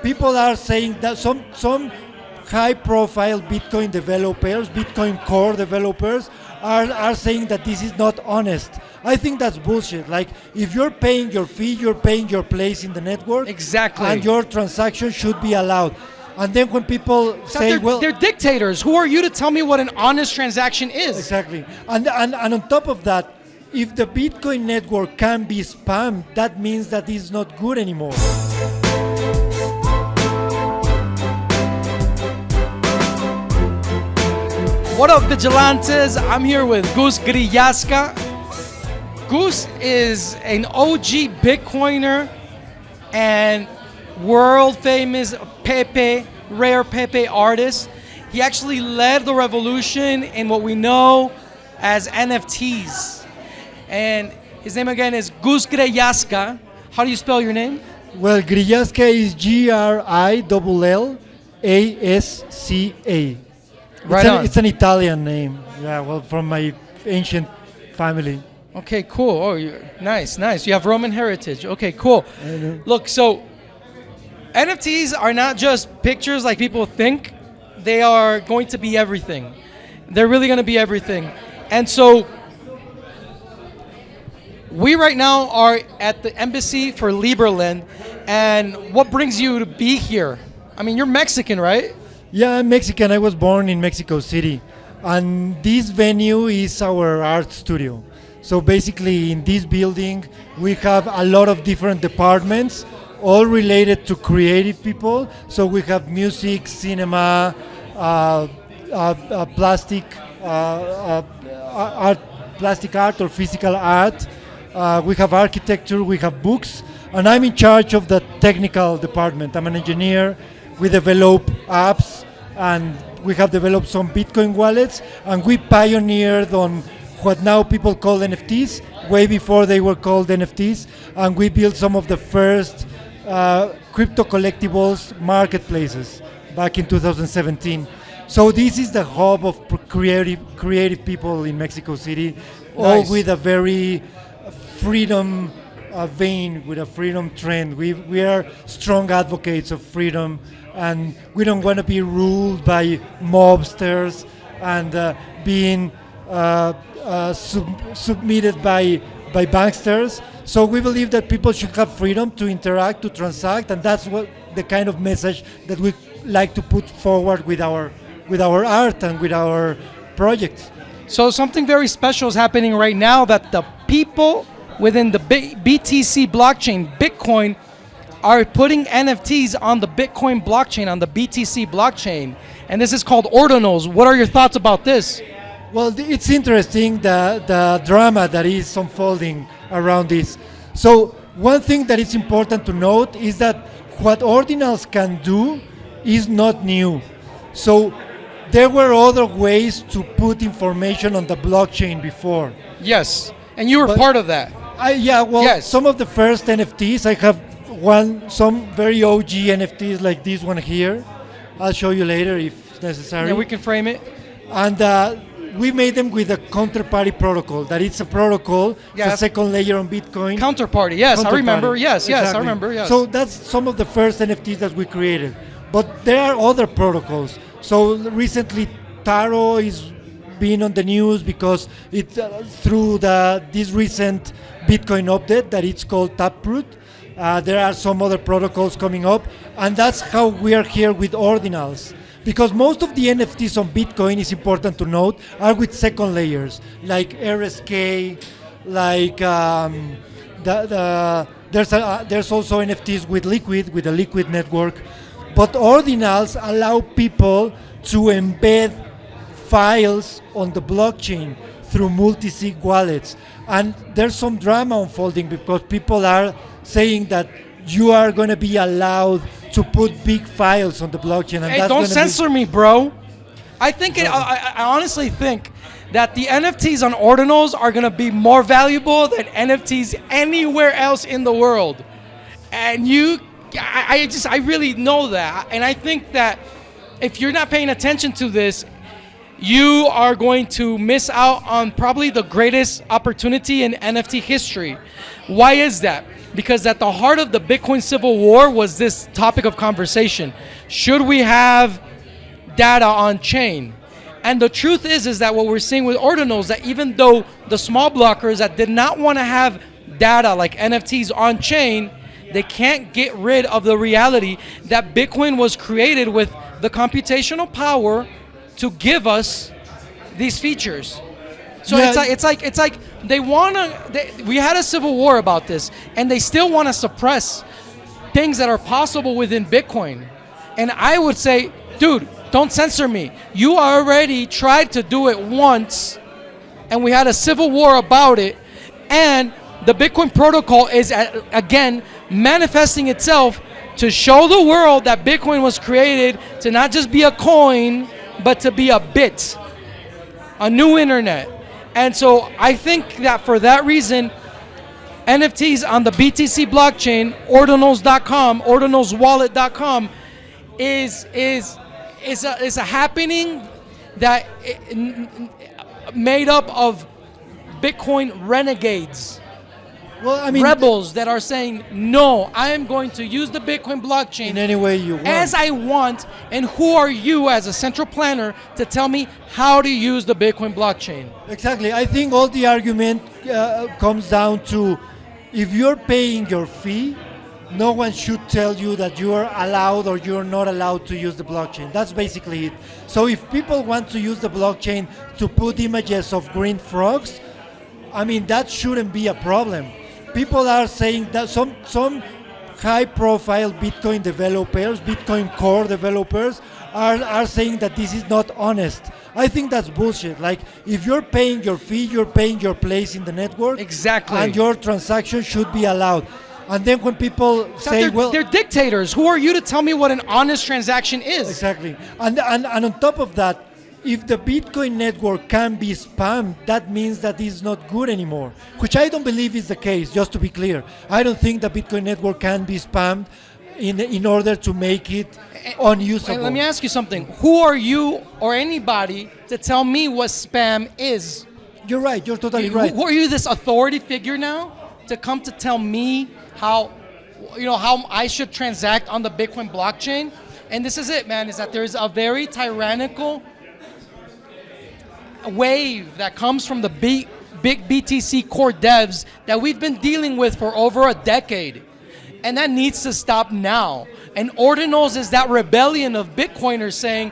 people are saying that some high-profile Bitcoin developers, Bitcoin core developers, are saying that this is not honest. I think that's bullshit. Like, if you're paying your fee, you're paying your place in the network. Exactly. And your transaction should be allowed. And then when people say, they're dictators. Who are you to tell me what an honest transaction is? Exactly. And on top of that, if the Bitcoin network can be spammed, that means that it's not good anymore. What up, Vigilantes? I'm here with Gus Grillasca. Goose is an OG Bitcoiner and world famous Pepe, rare Pepe artist. He actually led the revolution in what we know as NFTs. And his name again is Gus Grillasca. How do you spell your name? Well, Griasca is Grillaska. Right on. It's an Italian name. Yeah, well, from my ancient family. Okay, cool. Oh, nice. You have Roman heritage. Okay, cool. Look, so NFTs are not just pictures like people think. They are going to be everything. They're really going to be everything. And so we right now are at the embassy for Liberland. And what brings you to be here? I mean, you're Mexican, right? Yeah, I'm Mexican. I was born in Mexico City. And this venue is our art studio. So basically in this building, we have a lot of different departments, all related to creative people. So we have music, cinema, plastic art or physical art. We have architecture, we have books, and I'm in charge of the technical department. I'm an engineer. We develop apps, and we have developed some Bitcoin wallets, and we pioneered on what now people call NFTs, way before they were called NFTs, and we built some of the first crypto collectibles marketplaces back in 2017. So this is the hub of creative people in Mexico City, all with a very freedom vein, with a freedom trend. We are strong advocates of freedom, and we don't want to be ruled by mobsters and being submitted by banksters. So we believe that people should have freedom to interact, to transact, and that's what the kind of message that we like to put forward with our art and with our projects. So something very special is happening right now, that the people within the BTC blockchain, Bitcoin, are putting NFTs on the Bitcoin blockchain, on the BTC blockchain. And this is called Ordinals. What are your thoughts about this? Well, it's interesting, the drama that is unfolding around this. So one thing that is important to note is that what Ordinals can do is not new. So there were other ways to put information on the blockchain before. Yes, and you were part of that. Some of the first NFTs, I have some very OG NFTs like this one here. I'll show you later if necessary. Yeah, we can frame it. And we made them with a counterparty protocol. That it's a protocol, it's a second layer on Bitcoin. Counterparty, yes, I remember. Yes, I remember. Yes. So that's some of the first NFTs that we created. But there are other protocols. So recently, Taro is being on the news because it's through this recent Bitcoin update that it's called Taproot. There are some other protocols coming up, and that's how we are here with Ordinals. Because most of the NFTs on Bitcoin, is important to note, are with second layers, like RSK, like there's also NFTs with a Liquid network. But Ordinals allow people to embed files on the blockchain through multi-sig wallets. And there's some drama unfolding because people are saying that you are going to be allowed to put big files on the blockchain. And hey, don't censor me, bro. I honestly think that the NFTs on Ordinals are going to be more valuable than NFTs anywhere else in the world. And I really know that. And I think that if you're not paying attention to this, you are going to miss out on probably the greatest opportunity in NFT history. Why is that? because at the heart of the Bitcoin civil war was this topic of conversation. Should we have data on chain? And the truth is that what we're seeing with Ordinals, that even though the small blockers that did not want to have data like NFTs on chain, they can't get rid of the reality that Bitcoin was created with the computational power to give us these features. So Yeah. it's like they we had a civil war about this, and they still want to suppress things that are possible within Bitcoin. And I would say, dude, don't censor me. You already tried to do it once, and we had a civil war about it. And the Bitcoin protocol is, again, manifesting itself to show the world that Bitcoin was created to not just be a coin, but to be a bit, a new internet. And so I think that for that reason, NFTs on the BTC blockchain, ordinals.com, ordinalswallet.com, is a happening that made up of Bitcoin renegades, Well, I mean, rebels that are saying, no, I am going to use the Bitcoin blockchain in any way you want. as I want, and who are you as a central planner to tell me how to use the Bitcoin blockchain? Exactly. I think all the argument comes down to, if you're paying your fee, no one should tell you that you are allowed or you're not allowed to use the blockchain. That's basically it. So if people want to use the blockchain to put images of green frogs, I mean, that shouldn't be a problem. People are saying that some high-profile Bitcoin developers, Bitcoin core developers, are saying that this is not honest. I think that's bullshit. Like, if you're paying your fee, you're paying your place in the network. Exactly. And your transaction should be allowed. And then when people say, they're dictators. Who are you to tell me what an honest transaction is? Exactly. And on top of that, if the Bitcoin network can be spammed, that means that it's not good anymore, which I don't believe is the case, just to be clear. I don't think the Bitcoin network can be spammed in order to make it unusable. Let me ask you something. Who are you or anybody to tell me what spam is? You're right. You're totally right. Who are you, this authority figure now, to come to tell me how I should transact on the Bitcoin blockchain? And this is it, man, is that there's a very tyrannical wave that comes from the big BTC core devs that we've been dealing with for over a decade. And that needs to stop now. And Ordinals is that rebellion of Bitcoiners saying,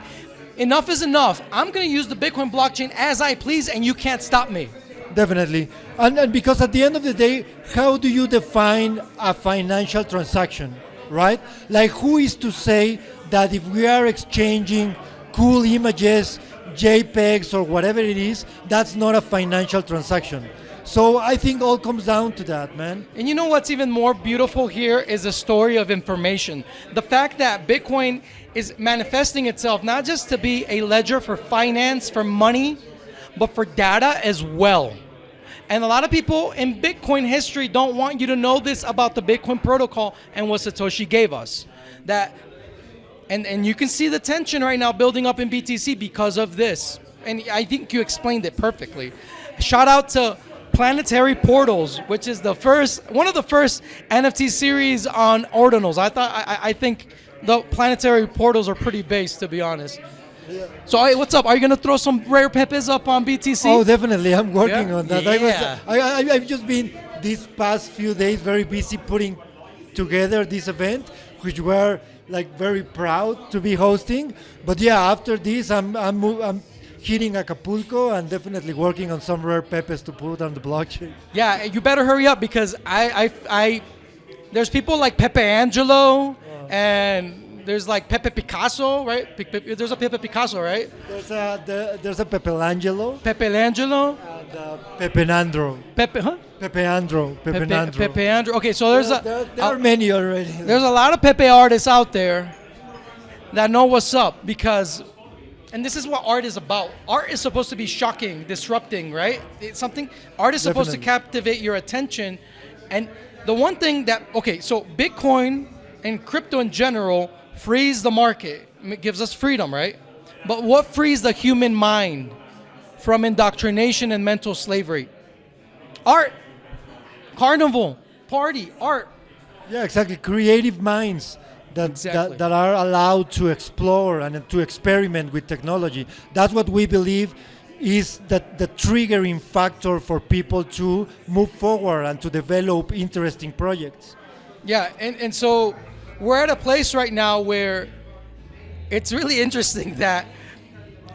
enough is enough. I'm going to use the Bitcoin blockchain as I please, and you can't stop me. Definitely. And because at the end of the day, how do you define a financial transaction, right? Like, who is to say that if we are exchanging cool images, JPEGs or whatever it is, that's not a financial transaction? So I think all comes down to that, man. And you know what's even more beautiful here is the story of information. The fact that Bitcoin is manifesting itself not just to be a ledger for finance, for money, but for data as well. And a lot of people in Bitcoin history don't want you to know this about the Bitcoin protocol and what Satoshi gave us. And you can see the tension right now building up in BTC because of this. And I think you explained it perfectly. Shout out to Planetary Portals, which is one of the first NFT series on Ordinals. I think the Planetary Portals are pretty base, to be honest. Yeah. So hey, what's up? Are you gonna throw some rare Pepes up on BTC? Oh, definitely. I'm working on that. Yeah. I've just been these past few days very busy putting together this event, which we're like very proud to be hosting. But yeah, after this, I'm hitting Acapulco and definitely working on some rare Pepes to put on the blockchain. Yeah, you better hurry up because there's people like Pepe Angelo and there's like Pepe Picasso, right? There's a Pepe Picasso, right? There's a Pepe Langelo Pepe Angelo. and Pepe Nandro. Pepe, huh? Pepe Andro. Pepe Nandro. Pepe Andro. Okay, so there's There are many already. there's a lot of Pepe artists out there that know what's up because, and this is what art is about. Art is supposed to be shocking, disrupting, right? It's something, art is supposed to Definitely. captivate your attention. And the one thing that, okay, so Bitcoin and crypto in general frees the market. It gives us freedom, right? But what frees the human mind from indoctrination and mental slavery? Art, carnival, party, art. Yeah, exactly. Creative minds Exactly. that are allowed to explore and to experiment with technology. That's what we believe is that the triggering factor for people to move forward and to develop interesting projects. Yeah, and so we're at a place right now where it's really interesting that,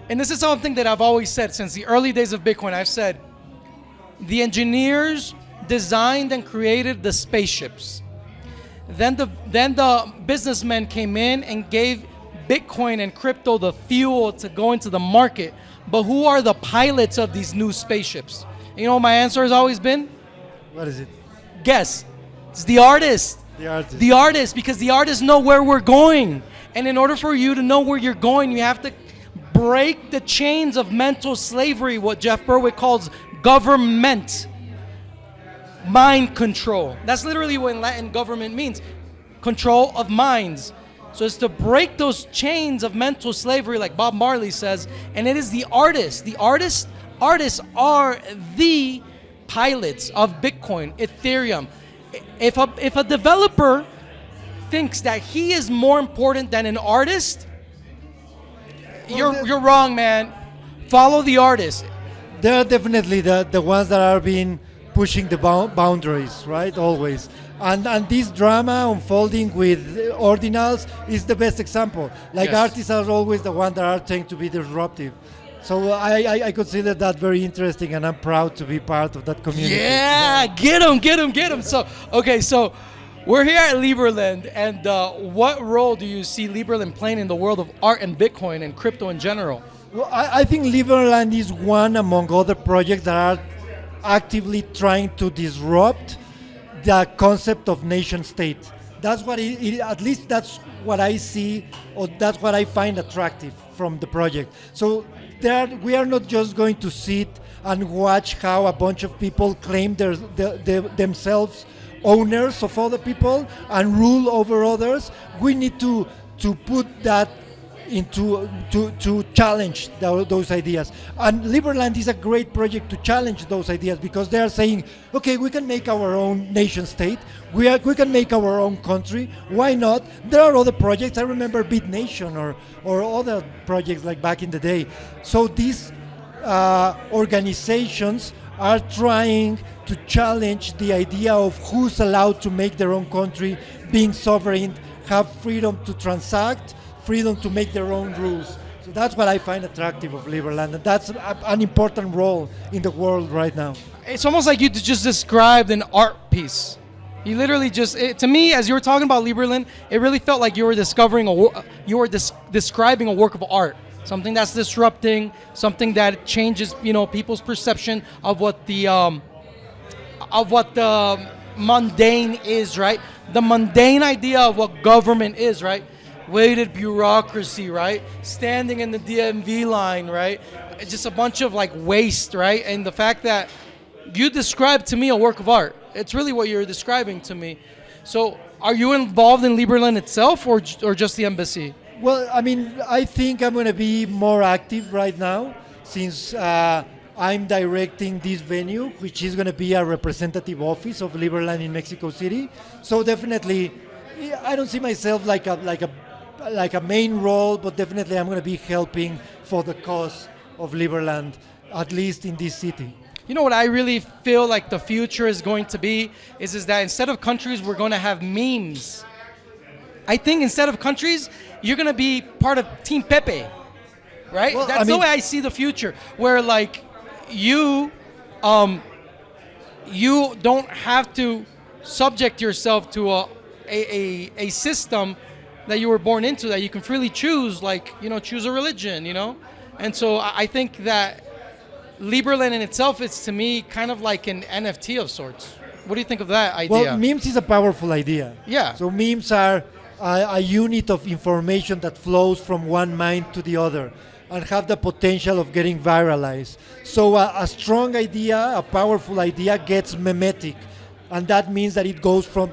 and this is something that I've always said since the early days of Bitcoin, I've said, the engineers designed and created the spaceships. Then the businessmen came in and gave Bitcoin and crypto the fuel to go into the market. But who are the pilots of these new spaceships? You know what my answer has always been? What is it? Guess. It's the artist. The artist. The artists, because the artists know where we're going. And in order for you to know where you're going, you have to break the chains of mental slavery, what Jeff Berwick calls government. Mind control. That's literally what in Latin government means. Control of minds. So it's to break those chains of mental slavery, like Bob Marley says, and it is the artists. The artists are the pilots of Bitcoin, Ethereum. If a developer thinks that he is more important than an artist, you're wrong, man. Follow the artist. They are definitely the ones that are being pushing the boundaries, right? Always. And this drama unfolding with Ordinals is the best example. Like Yes. artists are always the ones that are trying to be disruptive. So I consider that very interesting, and I'm proud to be part of that community. Yeah, get him. So, okay, so we're here at Liberland, and what role do you see Liberland playing in the world of art and Bitcoin and crypto in general? Well, I think Liberland is one among other projects that are actively trying to disrupt the concept of nation state. That's what at least that's what I see, or that's what I find attractive from the project. So we are not just going to sit and watch how a bunch of people claim themselves owners of other people and rule over others. We need to put that into to challenge those ideas, and Liberland is a great project to challenge those ideas, because they are saying, okay, we can make our own nation state, we can make our own country, why not? There are other projects, I remember Beat Nation or other projects like back in the day. So these organizations are trying to challenge the idea of who's allowed to make their own country, being sovereign, have freedom to transact, freedom to make their own rules. So that's what I find attractive of Liberland, and that's an important role in the world right now. It's almost like you just described an art piece. You literally to me, as you were talking about Liberland, it really felt like you were describing a work of art, something that's disrupting, something that changes, people's perception of what the mundane is, right? The mundane idea of what government is, right? Weighted bureaucracy, right? Standing in the DMV line, right? It's just a bunch of like waste, right? And the fact that you described to me a work of art, it's really what you're describing to me. So are you involved in Liberland itself, or just the embassy? Well, I mean, I think I'm going to be more active right now, since I'm directing this venue, which is going to be a representative office of Liberland in Mexico City. So definitely, I don't see myself like a main role, but definitely I'm going to be helping for the cause of Liberland, at least in this city. You know what I really feel like the future is going to be is that instead of countries, we're going to have memes. I think instead of countries, you're going to be part of Team Pepe, right? Well, That's the way I see the future, where like you don't have to subject yourself to a system that you were born into, that you can freely choose, like, choose a religion, And so I think that Liberland in itself is, to me, kind of like an NFT of sorts. What do you think of that idea? Well, memes is a powerful idea. Yeah. So memes are a unit of information that flows from one mind to the other and have the potential of getting viralized. So a strong idea, a powerful idea gets memetic, and that means that it goes from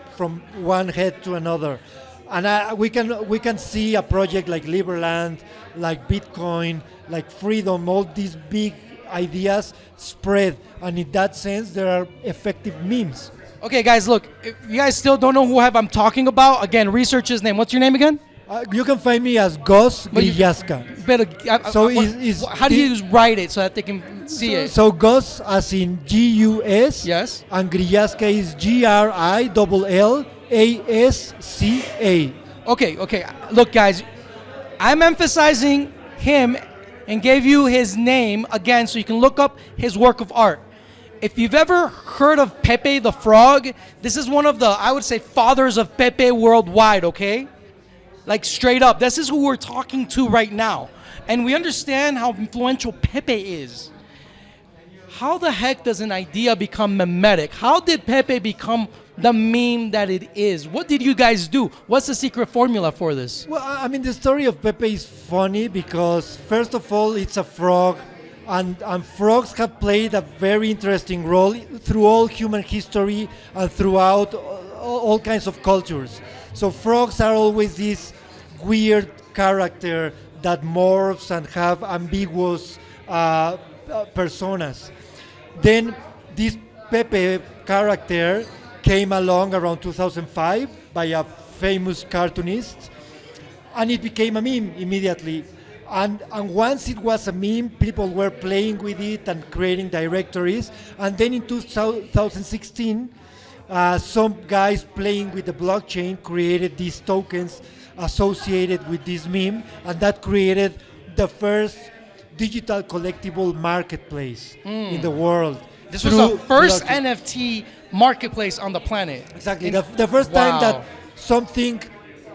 one head to another. And we can see a project like Liberland, like Bitcoin, like freedom, all these big ideas spread, and in that sense there are effective memes. Okay, guys, look. If you guys still don't know who I'm talking about, again, research his name. What's your name again? You can find me as Gus Grillasca. How do you write it so that they can see it? So Gus as in Gus. Yes. And Griasca is Grillasca. Okay. Look, guys, I'm emphasizing him and gave you his name again so you can look up his work of art. If you've ever heard of Pepe the Frog, this is one of the, I would say, fathers of Pepe worldwide, okay? Like straight up, this is who we're talking to right now. And we understand how influential Pepe is. How the heck does an idea become mimetic? How did Pepe become the meme that it is? What did you guys do? What's the secret formula for this? Well, I mean, the story of Pepe is funny because, first of all, it's a frog, and frogs have played a very interesting role through all human history and throughout all kinds of cultures. So frogs are always this weird character that morphs and have ambiguous personas. Then this Pepe character came along around 2005 by a famous cartoonist, and it became a meme immediately. And once it was a meme, people were playing with it and creating directories. And then in 2016, some guys playing with the blockchain created these tokens associated with this meme, and that created the first digital collectible marketplace in the world. This was the first NFT marketplace on the planet. Exactly. The first time that something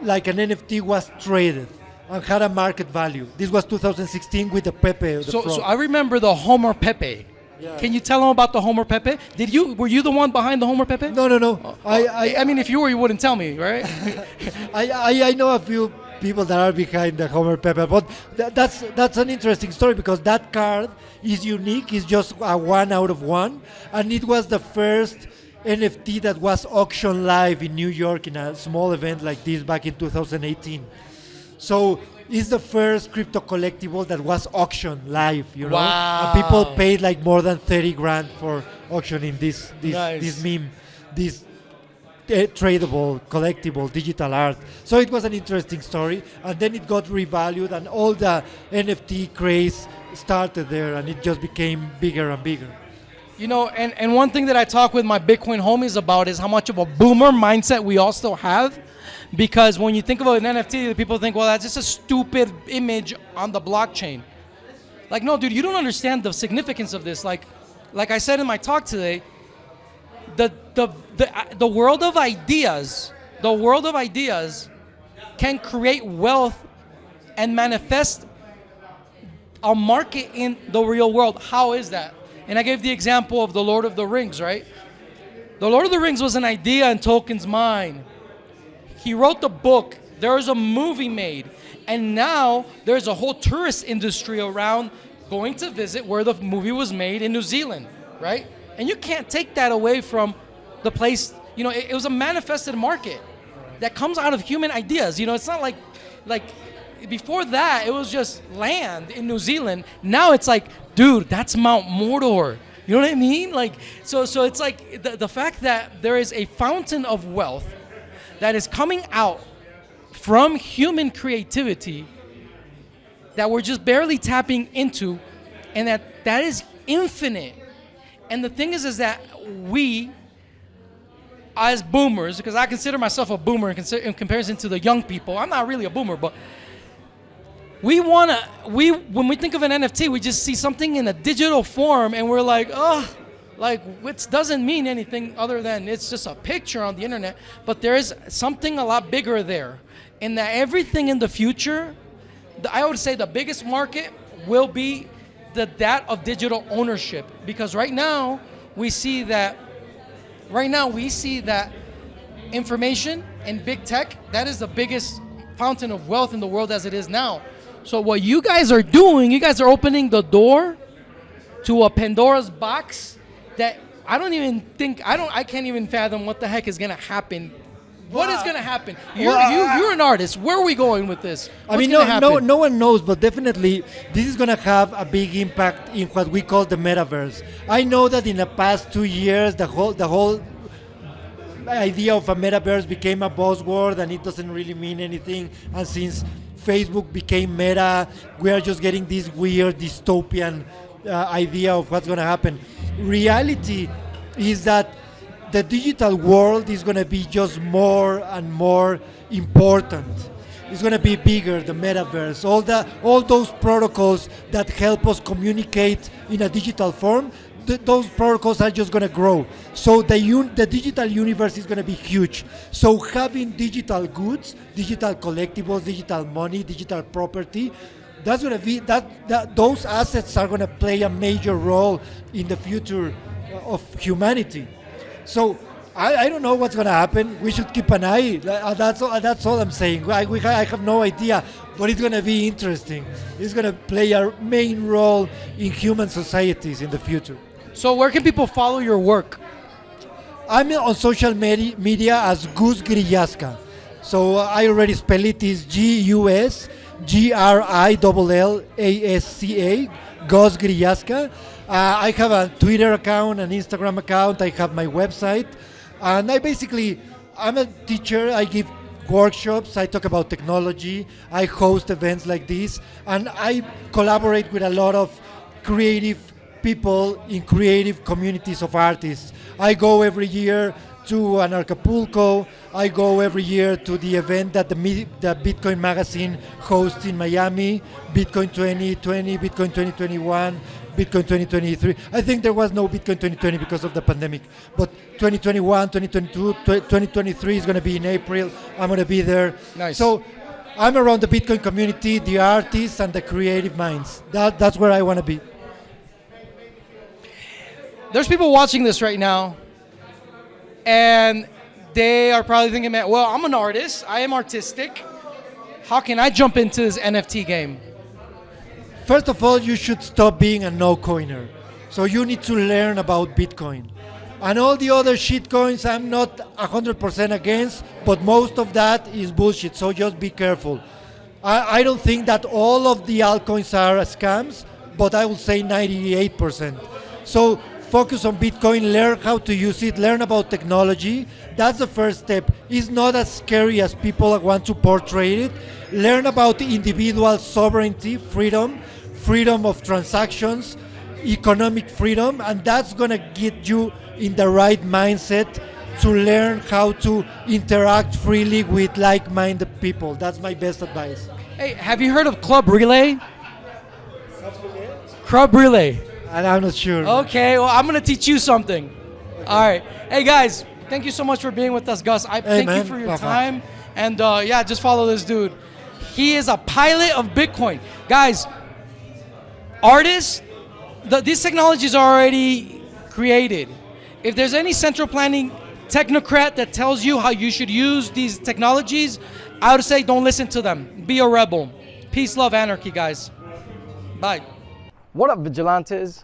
like an NFT was traded and had a market value. This was 2016 with the Pepe. So I remember the Homer Pepe. Yeah. Can you tell them about the Homer Pepe? Were you the one behind the Homer Pepe? No. I mean, if you were, you wouldn't tell me, right? I know a few people that are behind the Homer Pepe, but that's an interesting story because that card is unique. It's just a 1 out of 1, and it was the first NFT that was auctioned live in New York in a small event like this back in 2018. So it's the first crypto collectible that was auctioned live, you know. Wow. And people paid like more than 30 grand for auctioning this meme, this tradable, collectible, digital art. So it was an interesting story, and then it got revalued, and all the NFT craze started there, and it just became bigger and bigger. You know, and one thing that I talk with my Bitcoin homies about is how much of a boomer mindset we all still have. Because when you think about an NFT, people think, well, that's just a stupid image on the blockchain. Like, no, dude, you don't understand the significance of this. Like I said in my talk today, the world of ideas, can create wealth and manifest a market in the real world. How is that? And I gave the example of the Lord of the Rings, right? The Lord of the Rings was an idea in Tolkien's mind. He wrote the book. There was a movie made. And now there's a whole tourist industry around going to visit where the movie was made in New Zealand, right? And you can't take that away from the place. You know, it was a manifested market that comes out of human ideas. You know, it's not like before that, it was just land in New Zealand. Now it's like, dude, that's Mount Mordor. You know what I mean? Like, so it's like the fact that there is a fountain of wealth that is coming out from human creativity that we're just barely tapping into, and that is infinite. And the thing is that we, as boomers, because I consider myself a boomer in comparison to the young people, I'm not really a boomer, but when we think of an NFT, we just see something in a digital form, and we're like, oh, like, which doesn't mean anything other than it's just a picture on the internet. But there is something a lot bigger there, and that everything in the future, I would say the biggest market will be that of digital ownership. Because right now we see that information and big tech, that is the biggest fountain of wealth in the world as it is now. So what you guys are doing, you guys are opening the door to a Pandora's box that I can't even fathom what the heck is gonna happen. What is gonna happen? You're an artist. Where are we going with this? No one knows, but definitely this is gonna have a big impact in what we call the metaverse. I know that in the past 2 years, the whole idea of a metaverse became a buzzword and it doesn't really mean anything. And since Facebook became Meta, we are just getting this weird dystopian idea of what's going to happen. Reality is that the digital world is going to be just more and more important. It's going to be bigger, the metaverse, all those protocols that help us communicate in a digital form. Those protocols are just going to grow. So the digital universe is going to be huge. So having digital goods, digital collectibles, digital money, digital property, that's going to be those assets are going to play a major role in the future of humanity. So I don't know what's going to happen. We should keep an eye. That's all I'm saying. I have no idea, but it's going to be interesting. It's going to play a main role in human societies in the future. So where can people follow your work? I'm on social media as Gus Grillasca. So I already spell it is Gus Grillasca, Gus Grillasca. I have a Twitter account, an Instagram account. I have my website. And I'm a teacher. I give workshops. I talk about technology. I host events like this. And I collaborate with a lot of creative people in creative communities of artists. I go every year to an Acapulco. I go every year to the event that the Bitcoin magazine hosts in Miami, Bitcoin 2020, Bitcoin 2021, Bitcoin 2023. I think there was no Bitcoin 2020 because of the pandemic, but 2021, 2022, 2023 is going to be in April. I'm going to be there. Nice. So I'm around the Bitcoin community, the artists, and the creative minds. That's where I want to be. There's people watching this right now, and they are probably thinking, man, well, I'm an artist. I am artistic. How can I jump into this NFT game? First of all, you should stop being a no-coiner. So you need to learn about Bitcoin. And all the other shit coins, I'm not 100% against, but most of that is bullshit, so just be careful. I don't think that all of the altcoins are scams, but I will say 98%. So focus on Bitcoin, learn how to use it, learn about technology. That's the first step. It's not as scary as people want to portray it. Learn about individual sovereignty, freedom of transactions, economic freedom, and that's going to get you in the right mindset to learn how to interact freely with like-minded people. That's my best advice. Hey, have you heard of Club Relay? Club Relay. And I'm not sure. Okay, well, I'm going to teach you something. Okay. All right. Hey, guys, thank you so much for being with us, Gus. Thank you for your time. And yeah, just follow this dude. He is a pilot of Bitcoin. Guys, artists, these technologies are already created. If there's any central planning technocrat that tells you how you should use these technologies, I would say don't listen to them. Be a rebel. Peace, love, anarchy, guys. Bye. What up, Vigilantes?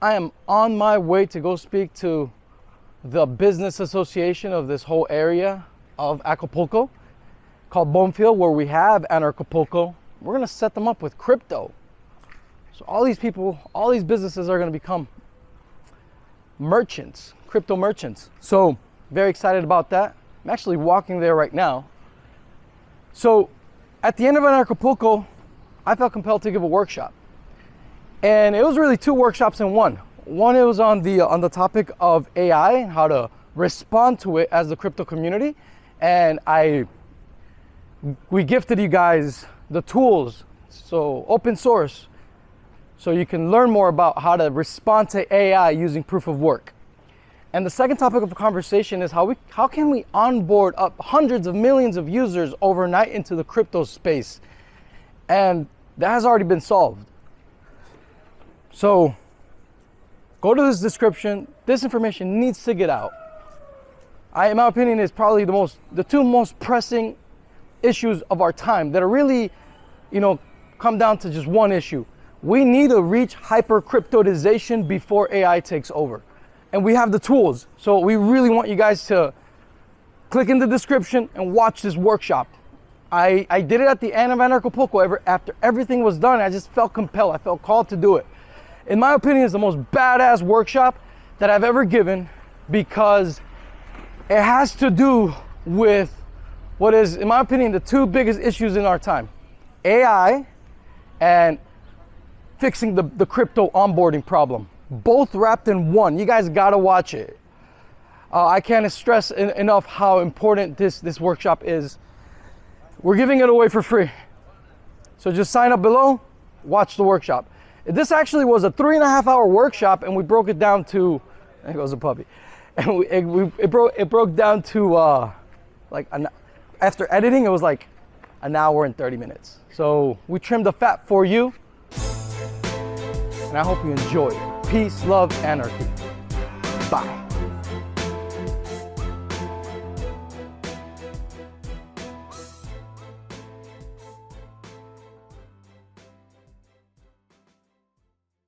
I am on my way to go speak to the business association of this whole area of Acapulco called Bonefield, where we have Acapulco. We're going to set them up with crypto. So all these people, all these businesses are going to become merchants, crypto merchants. So very excited about that. I'm actually walking there right now. So at the end of Acapulco, I felt compelled to give a workshop. And it was really two workshops in one. One, it was on the topic of AI and how to respond to it as the crypto community. And we gifted you guys the tools, so open source, so you can learn more about how to respond to AI using proof of work. And the second topic of conversation is how can we onboard up hundreds of millions of users overnight into the crypto space? And that has already been solved. So go to this description. This information needs to get out. In my opinion, is probably the two most pressing issues of our time that are really, come down to just one issue. We need to reach hyper cryptodization before AI takes over. And we have the tools. So we really want you guys to click in the description and watch this workshop. I did it at the end of Acapulco. After everything was done, I just felt compelled. I felt called to do it. In my opinion, it's the most badass workshop that I've ever given, because It has to do with what is, in my opinion, the two biggest issues in our time. AI and fixing the crypto onboarding problem. Both wrapped in one. You guys gotta watch it. I can't stress enough how important this workshop is. We're giving it away for free. So just sign up below, watch the workshop. This actually was a 3.5-hour workshop, and we broke it down to, there goes a puppy. And it broke down to after editing, it was like an hour and 30 minutes. So we trimmed the fat for you, and I hope you enjoy it. Peace, love, anarchy. Bye.